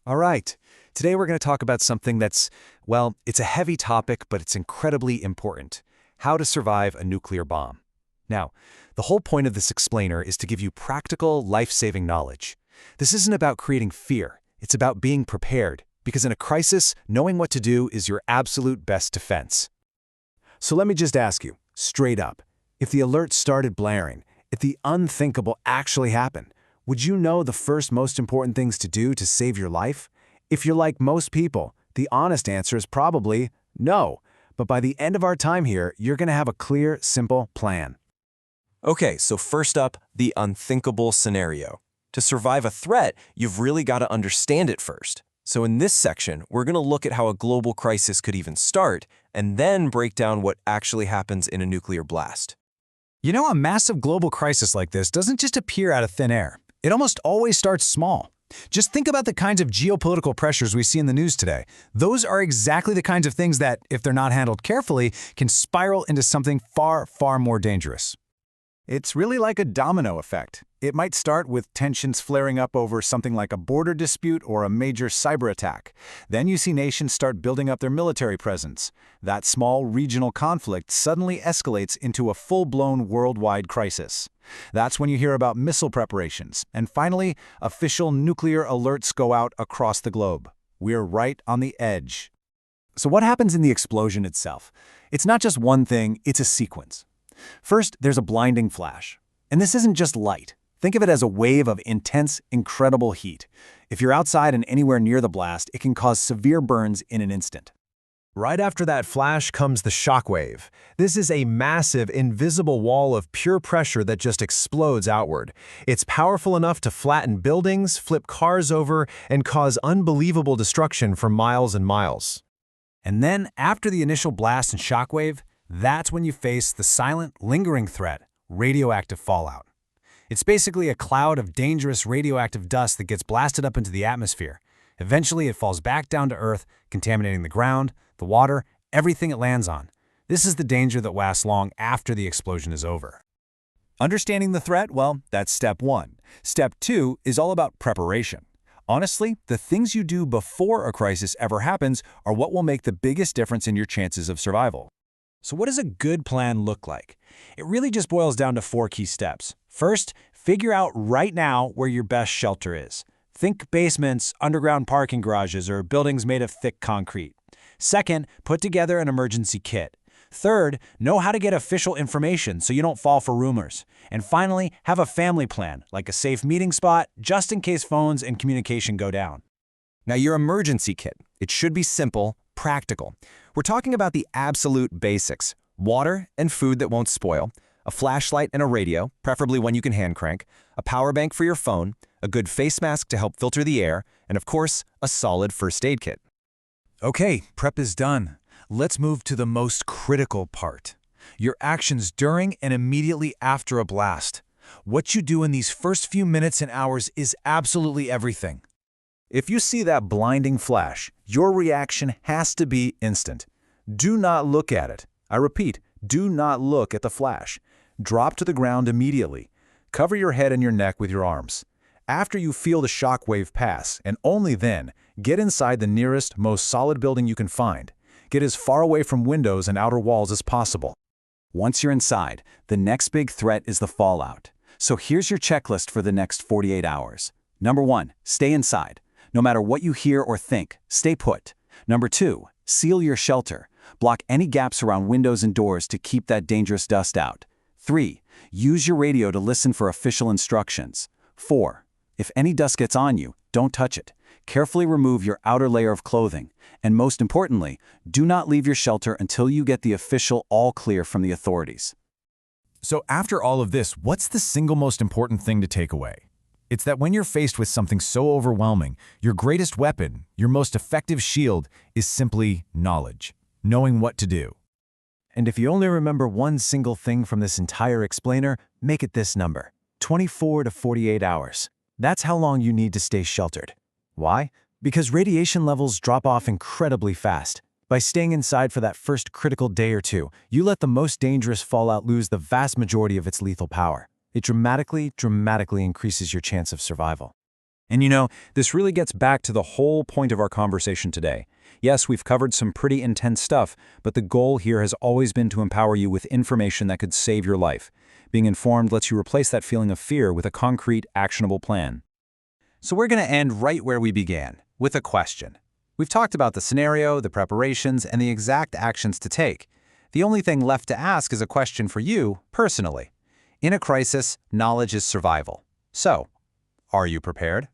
All right. Today we're going to talk about something that's, it's a heavy topic, but it's incredibly important. How to survive a nuclear bomb. Now, the whole point of this explainer is to give you practical, life-saving knowledge. This isn't about creating fear. It's about being prepared, because in a crisis, knowing what to do is your absolute best defense. So let me just ask you, straight up, if the alert started blaring, if the unthinkable actually happened, would you know the first most important things to do to save your life? If you're like most people, the honest answer is probably no. But by the end of our time here, you're going to have a clear, simple plan. Okay, so first up, the unthinkable scenario. To survive a threat, you've really got to understand it first. So in this section, we're going to look at how a global crisis could even start, and then break down what actually happens in a nuclear blast. You know, a massive global crisis like this doesn't just appear out of thin air. It almost always starts small. Just think about the kinds of geopolitical pressures we see in the news today. Those are exactly the kinds of things that, if they're not handled carefully, can spiral into something far, far more dangerous. It's really like a domino effect. It might start with tensions flaring up over something like a border dispute or a major cyber attack. Then you see nations start building up their military presence. That small regional conflict suddenly escalates into a full-blown worldwide crisis. That's when you hear about missile preparations. And finally, official nuclear alerts go out across the globe. We're right on the edge. So what happens in the explosion itself? It's not just one thing, it's a sequence. First, there's a blinding flash. And this isn't just light. Think of it as a wave of intense, incredible heat. If you're outside and anywhere near the blast, it can cause severe burns in an instant. Right after that flash comes the shockwave. This is a massive, invisible wall of pure pressure that just explodes outward. It's powerful enough to flatten buildings, flip cars over, and cause unbelievable destruction for miles and miles. And then, after the initial blast and shockwave, that's when you face the silent, lingering threat, radioactive fallout. It's basically a cloud of dangerous radioactive dust that gets blasted up into the atmosphere. Eventually, it falls back down to Earth, contaminating the ground, the water, everything it lands on. This is the danger that lasts long after the explosion is over. Understanding the threat, well, that's step one. Step two is all about preparation. Honestly, the things you do before a crisis ever happens are what will make the biggest difference in your chances of survival. So what does a good plan look like? It really just boils down to 4 key steps. First, figure out right now where your best shelter is. Think basements, underground parking garages, or buildings made of thick concrete. Second, put together an emergency kit. Third, know how to get official information so you don't fall for rumors. And finally, have a family plan, like a safe meeting spot, just in case phones and communication go down. Now, your emergency kit. It should be simple, practical. We're talking about the absolute basics: water and food that won't spoil, a flashlight and a radio, preferably one you can hand crank, a power bank for your phone, a good face mask to help filter the air, and of course, a solid first aid kit. Okay, prep is done. Let's move to the most critical part. Your actions during and immediately after a blast. What you do in these first few minutes and hours is absolutely everything. If you see that blinding flash, your reaction has to be instant. Do not look at it. I repeat, do not look at the flash. Drop to the ground immediately. Cover your head and your neck with your arms. After you feel the shock wave pass, and only then, get inside the nearest, most solid building you can find. Get as far away from windows and outer walls as possible. Once you're inside, the next big threat is the fallout. So here's your checklist for the next 48 hours. Number 1, stay inside. No matter what you hear or think, stay put. Number 2, seal your shelter. Block any gaps around windows and doors to keep that dangerous dust out. 3, use your radio to listen for official instructions. 4, if any dust gets on you, don't touch it. Carefully remove your outer layer of clothing. And most importantly, do not leave your shelter until you get the official all clear from the authorities. So after all of this, what's the single most important thing to take away? It's that when you're faced with something so overwhelming, your greatest weapon, your most effective shield, is simply knowledge, knowing what to do. And if you only remember one single thing from this entire explainer, make it this number: 24 to 48 hours. That's how long you need to stay sheltered. Why? Because radiation levels drop off incredibly fast. By staying inside for that first critical day or two, you let the most dangerous fallout lose the vast majority of its lethal power. It dramatically increases your chance of survival. And this really gets back to the whole point of our conversation today. Yes, we've covered some pretty intense stuff, but the goal here has always been to empower you with information that could save your life. Being informed lets you replace that feeling of fear with a concrete, actionable plan. So we're going to end right where we began, with a question. We've talked about the scenario, the preparations, and the exact actions to take. The only thing left to ask is a question for you, personally. In a crisis, knowledge is survival. So, are you prepared?